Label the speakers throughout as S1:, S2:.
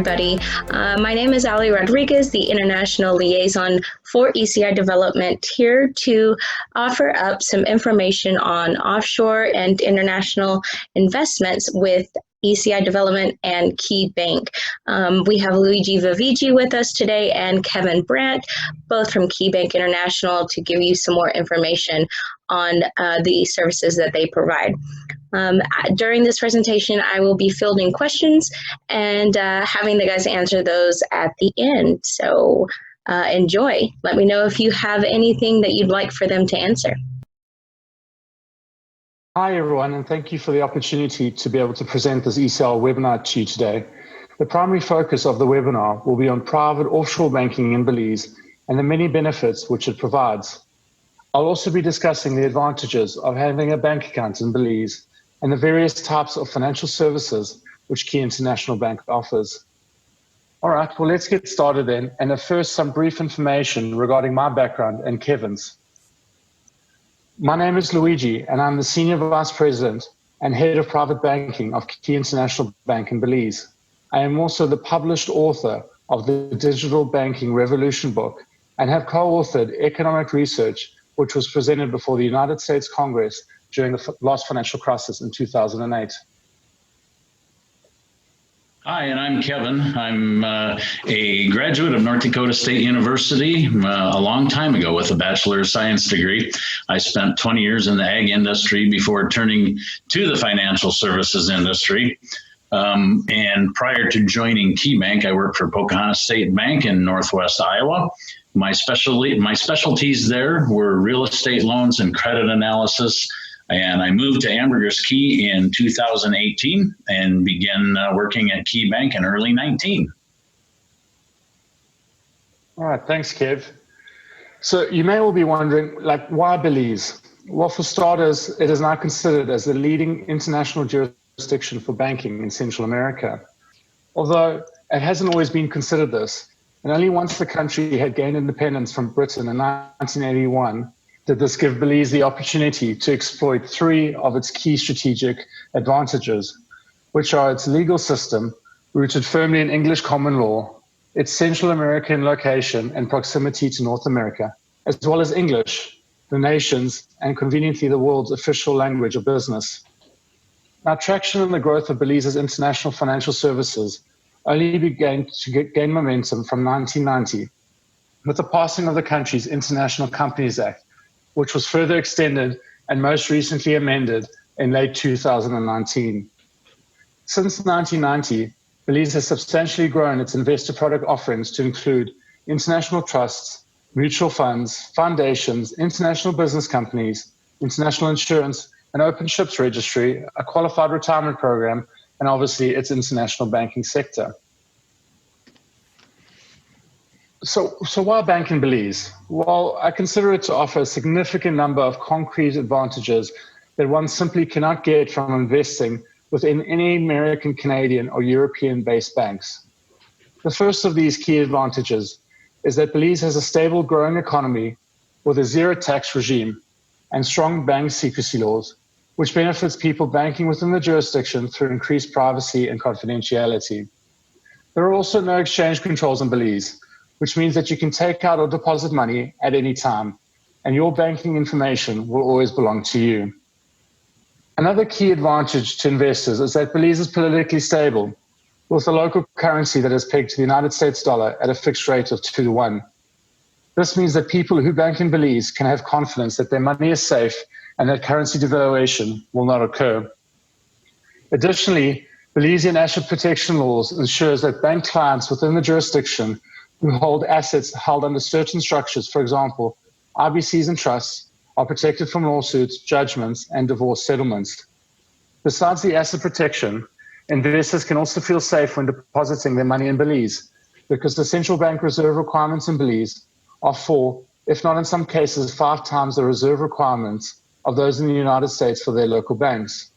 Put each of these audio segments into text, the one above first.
S1: everybody. My name is Ali Rodriguez, the International Liaison for ECI Development, here to offer up some information on offshore and international investments with ECI Development and Caye Bank. We have Luigi Wewege with us today and Kevin Brandt, both from Caye Bank International, to give you some more information on the services that they provide. During this presentation, I will be fielding questions and having the guys answer those at the end. So enjoy. Let me know if you have anything that you'd like for them to answer.
S2: Hi, everyone, and thank you for the opportunity to be able to present this ECL webinar to you today. The primary focus of the webinar will be on private offshore banking in Belize and the many benefits which it provides. I'll also be discussing the advantages of having a bank account in Belize and the various types of financial services which Caye International Bank offers. All right, well, let's get started then. And first, some brief information regarding my background and Kevin's. My name is Luigi, and I'm the Senior Vice President and Head of Private Banking of Caye International Bank in Belize. I am also the published author of the Digital Banking Revolution book and have co-authored economic research which was presented before the United States Congress during the last financial crisis in 2008.
S3: Hi, and I'm Kevin. I'm a graduate of North Dakota State University a long time ago with a Bachelor of Science degree. I spent 20 years in the ag industry before turning to the financial services industry. And prior to joining Caye Bank, I worked for Pocahontas State Bank in Northwest Iowa. My specialties there were real estate loans and credit analysis. And I moved to Ambergris Caye in 2018 and began working at Caye Bank in early 19.
S2: All right, thanks, Kev. So you may all be wondering, why Belize? Well, for starters, it is now considered as the leading international jurisdiction for banking in Central America. Although it hasn't always been considered this, and only once the country had gained independence from Britain in 1981, did this give Belize the opportunity to exploit three of its key strategic advantages, which are its legal system, rooted firmly in English common law, its Central American location and proximity to North America, as well as English, the nation's and conveniently the world's official language of business. Now, traction in the growth of Belize's international financial services only began to gain momentum from 1990, with the passing of the country's International Companies Act, which was further extended and most recently amended in late 2019. Since 1990, Belize has substantially grown its investor product offerings to include international trusts, mutual funds, foundations, international business companies, international insurance, an open ships registry, a qualified retirement program, and obviously its international banking sector. So why bank in Belize? Well, I consider it to offer a significant number of concrete advantages that one simply cannot get from investing within any American, Canadian, or European-based banks. The first of these key advantages is that Belize has a stable, growing economy with a zero tax regime and strong bank secrecy laws, which benefits people banking within the jurisdiction through increased privacy and confidentiality. There are also no exchange controls in Belize, which means that you can take out or deposit money at any time, and your banking information will always belong to you. Another key advantage to investors is that Belize is politically stable, with a local currency that is pegged to the United States dollar at a fixed rate of 2 to 1. This means that people who bank in Belize can have confidence that their money is safe and that currency devaluation will not occur. Additionally, Belizean asset protection laws ensures that bank clients within the jurisdiction who hold assets held under certain structures, for example, IBCs and trusts, are protected from lawsuits, judgments, and divorce settlements. Besides the asset protection, investors can also feel safe when depositing their money in Belize, because the central bank reserve requirements in Belize are 4, if not in some cases 5 times the reserve requirements of those in the United States for their local banks.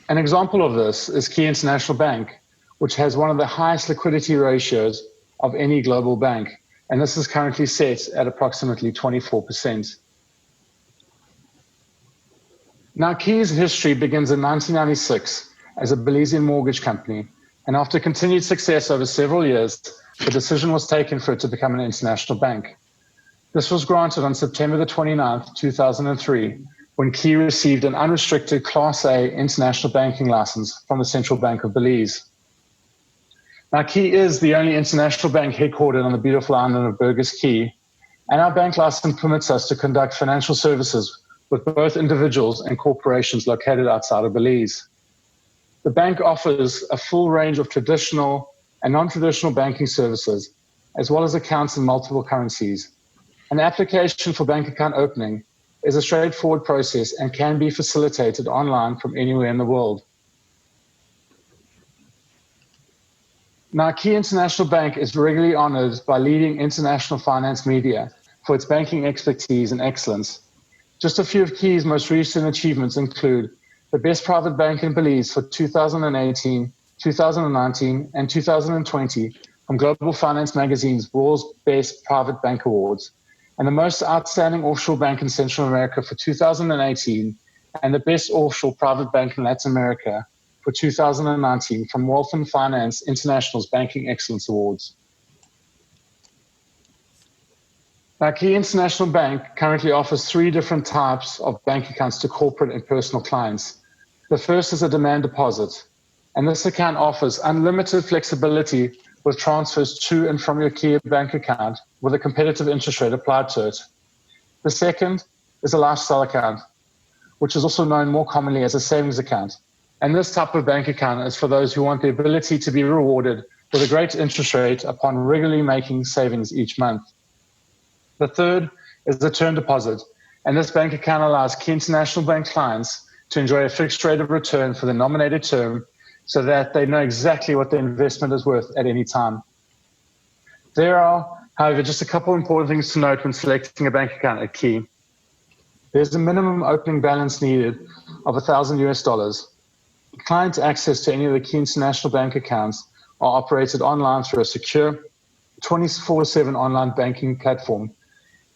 S2: An example of this is Caye International Bank, which has one of the highest liquidity ratios of any global bank, and this is currently set at approximately 24%. Now, Caye's history begins in 1996 as a Belizean mortgage company, And after continued success over several years, the decision was taken for it to become an international bank. This was granted on September the 29th, 2003, when Caye received an unrestricted Class A international banking license from the Central Bank of Belize. Now, Caye is the only international bank headquartered on the beautiful island of Ambergris Caye, and our bank license permits us to conduct financial services with both individuals and corporations located outside of Belize. The bank offers a full range of traditional and non-traditional banking services, as well as accounts in multiple currencies. An application for bank account opening is a straightforward process and can be facilitated online from anywhere in the world. Now, Caye International Bank is regularly honored by leading international finance media for its banking expertise and excellence. Just a few of Caye's most recent achievements include the Best Private Bank in Belize for 2018, 2019, and 2020 from Global Finance Magazine's World's Best Private Bank Awards, and the Most Outstanding Offshore Bank in Central America for 2018, and the Best Offshore Private Bank in Latin America for 2019 from Wealth and Finance International's Banking Excellence Awards. Now, Caye International Bank currently offers 3 different types of bank accounts to corporate and personal clients. The first is a demand deposit, and this account offers unlimited flexibility with transfers to and from your Caye bank account with a competitive interest rate applied to it. The second is a lifestyle account, which is also known more commonly as a savings account. And this type of bank account is for those who want the ability to be rewarded with a great interest rate upon regularly making savings each month. The third is the term deposit, and this bank account allows Caye International Bank clients to enjoy a fixed rate of return for the nominated term so that they know exactly what the investment is worth at any time. There are, however, just a couple of important things to note when selecting a bank account at Caye. There's a minimum opening balance needed of $1,000. Client access to any of the Caye International Bank accounts are operated online through a secure 24/7 online banking platform,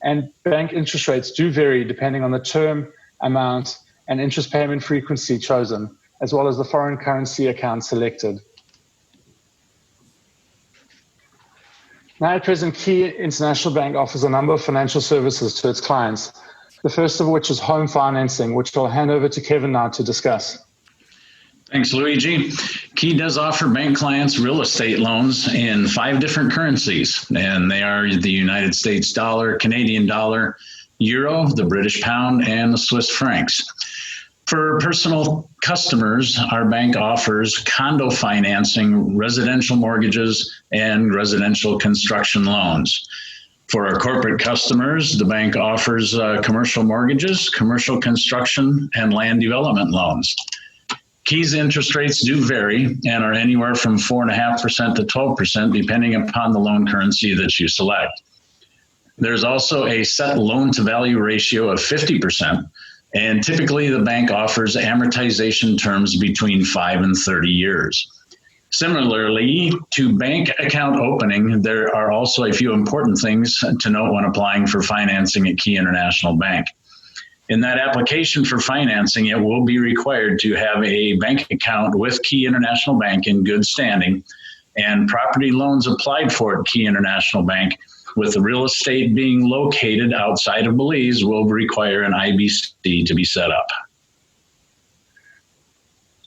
S2: and bank interest rates do vary depending on the term, amount, and interest payment frequency chosen, as well as the foreign currency account selected. Now at present, Caye International Bank offers a number of financial services to its clients, the first of which is home financing, which I'll hand over to Kevin now to discuss.
S3: Thanks, Luigi. Caye does offer bank clients real estate loans in 5 different currencies, and they are the United States dollar, Canadian dollar, euro, the British pound, and the Swiss francs. For personal customers, our bank offers condo financing, residential mortgages, and residential construction loans. For our corporate customers, the bank offers commercial mortgages, commercial construction, and land development loans. Caye's interest rates do vary and are anywhere from 4.5% to 12%, depending upon the loan currency that you select. There's also a set loan-to-value ratio of 50%, and typically the bank offers amortization terms between 5 and 30 years. Similarly to bank account opening, there are also a few important things to note when applying for financing at Caye International Bank. In that application for financing, it will be required to have a bank account with Caye International Bank in good standing, and property loans applied for at Caye International Bank, with the real estate being located outside of Belize, will require an IBC to be set up.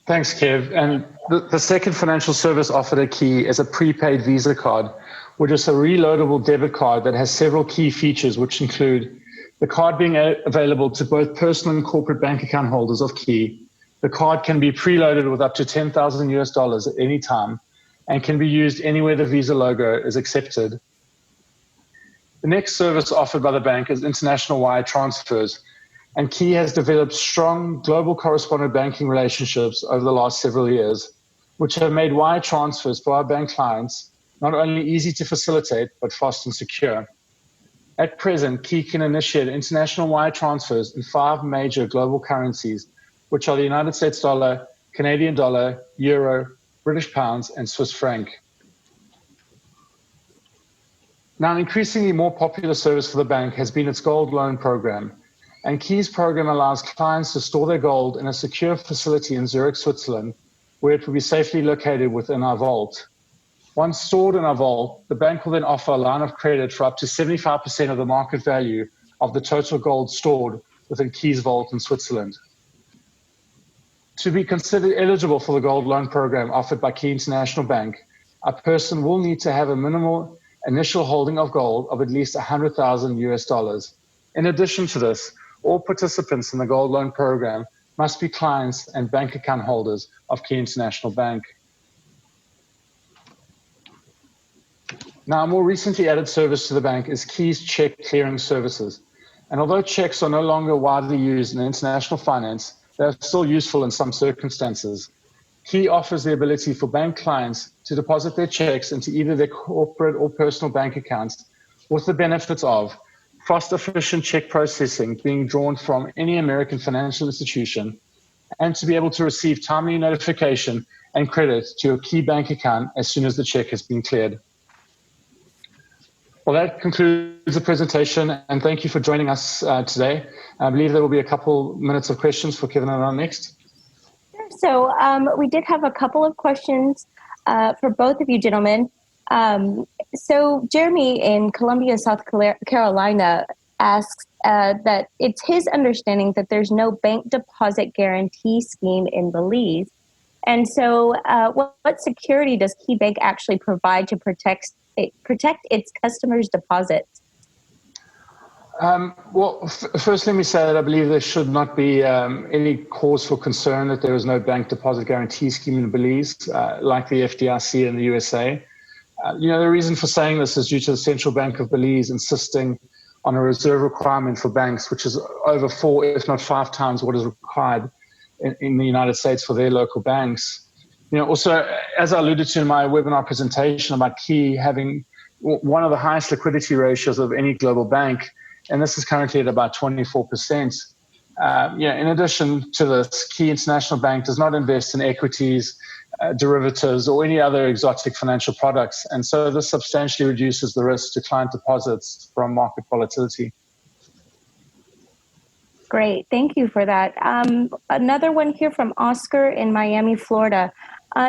S2: Thanks, Kev. And the second financial service offered at Caye is a prepaid Visa card, which is a reloadable debit card that has several key features, which include the card being available to both personal and corporate bank account holders of Caye. The card can be preloaded with up to $10,000 at any time and can be used anywhere the Visa logo is accepted. The next service offered by the bank is international wire transfers, and Caye has developed strong global correspondent banking relationships over the last several years, which have made wire transfers for our bank clients not only easy to facilitate, but fast and secure. At present, Caye can initiate international wire transfers in 5 major global currencies, which are the United States dollar, Canadian dollar, euro, British pounds, and Swiss franc. Now, an increasingly more popular service for the bank has been its gold loan program. And Caye's program allows clients to store their gold in a secure facility in Zurich, Switzerland, where it will be safely located within our vault. Once stored in our vault, the bank will then offer a line of credit for up to 75% of the market value of the total gold stored within Caye's vault in Switzerland. To be considered eligible for the gold loan program offered by Caye International Bank, a person will need to have a minimal initial holding of gold of at least $100,000. In addition to this, all participants in the gold loan program must be clients and bank account holders of Caye International Bank. Now, a more recently added service to the bank is Caye's cheque clearing services. And although checks are no longer widely used in international finance, they are still useful in some circumstances. Caye offers the ability for bank clients to deposit their checks into either their corporate or personal bank accounts, with the benefits of fast, efficient check processing being drawn from any American financial institution, and to be able to receive timely notification and credit to your Caye bank account as soon as the check has been cleared. Well, that concludes the presentation, and thank you for joining us today. I believe there will be a couple minutes of questions for Kevin and I next.
S1: So we did have a couple of questions for both of you gentlemen. So Jeremy in Columbia, South Carolina asks that it's his understanding that there's no bank deposit guarantee scheme in Belize. And so what security does Caye Bank actually provide to protect its customers' deposits?
S2: Well, first let me say that I believe there should not be any cause for concern that there is no bank deposit guarantee scheme in Belize, like the FDIC in the USA. The reason for saying this is due to the Central Bank of Belize insisting on a reserve requirement for banks, which is over 4, if not 5 times what is required in the United States for their local banks. Also, as I alluded to in my webinar presentation about Caye having one of the highest liquidity ratios of any global bank, and this is currently at about 24%. In addition to this, Caye International Bank does not invest in equities, derivatives, or any other exotic financial products, and so this substantially reduces the risk to client deposits from market volatility.
S1: Great, thank you for that. Another one here from Oscar in Miami, Florida.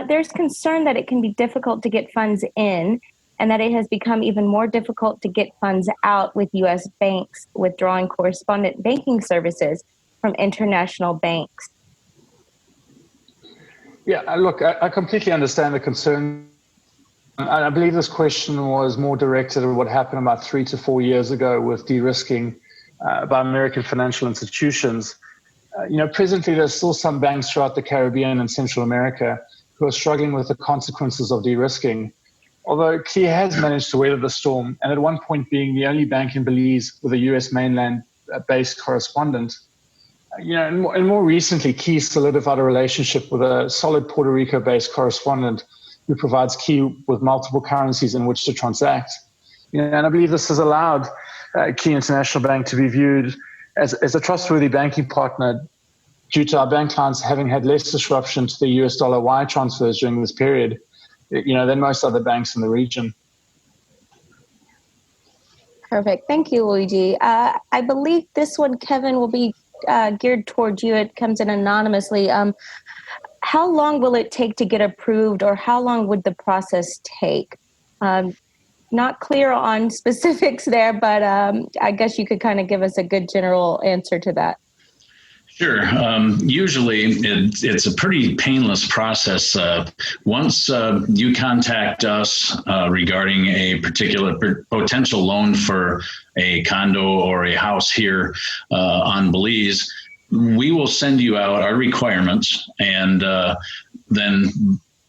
S1: There's concern that it can be difficult to get funds in and that it has become even more difficult to get funds out with U.S. banks withdrawing correspondent banking services from international banks.
S2: Yeah, look, I completely understand the concern. I believe this question was more directed at what happened about 3 to 4 years ago with de-risking by American financial institutions. Presently there's still some banks throughout the Caribbean and Central America who are struggling with the consequences of de-risking. Although Caye has managed to weather the storm, and at one point being the only bank in Belize with a US mainland-based correspondent. And more recently, Caye solidified a relationship with a solid Puerto Rico-based correspondent who provides Caye with multiple currencies in which to transact. And I believe this has allowed Caye International Bank to be viewed as a trustworthy banking partner due to our bank clients having had less disruption to the US dollar wire transfers during this period, than most other banks in the region.
S1: Perfect. Thank you, Luigi. I believe this one, Kevin, will be geared towards you. It comes in anonymously. How long will it take to get approved, or how long would the process take? Not clear on specifics there, but I guess you could kind of give us a good general answer to that.
S3: Sure. Usually it's a pretty painless process. Once you contact us regarding a particular potential loan for a condo or a house here on Belize, we will send you out our requirements, and then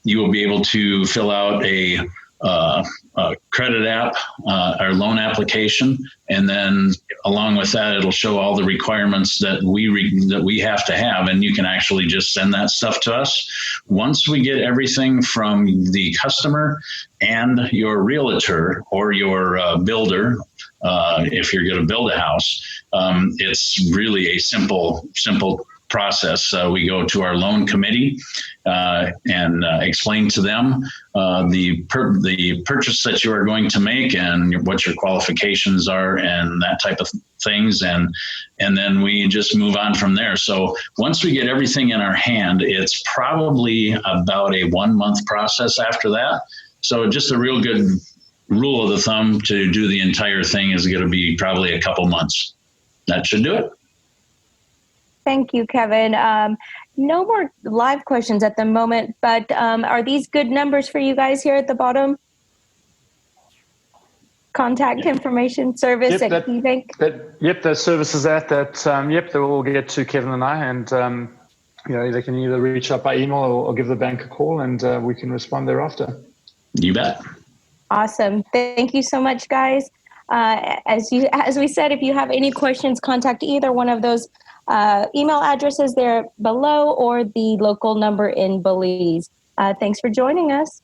S3: you will be able to fill out a credit app, our loan application, and then along with that, it'll show all the requirements that we have to have, and you can actually just send that stuff to us. Once we get everything from the customer and your realtor or your builder, if you're going to build a house, it's really a simple process. We go to our loan committee and explain to them the purchase that you are going to make and what your qualifications are and that type of things. And then we just move on from there. So once we get everything in our hand, it's probably about a 1 month process after that. So just a real good rule of the thumb to do the entire thing is going to be probably a couple months. That should do it.
S1: Thank you, Kevin. No more live questions at the moment, but are these good numbers for you guys here at the bottom? Contact information service at Caye Bank?
S2: Yep, those services that they will get to Kevin and I, and they can either reach out by email or give the bank a call, and we can respond thereafter.
S3: You bet.
S1: Awesome. Thank you so much, guys. As we said, if you have any questions, contact either one of those email addresses there below or the local number in Belize. Thanks for joining us.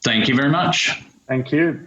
S3: Thank you very much.
S2: Thank you.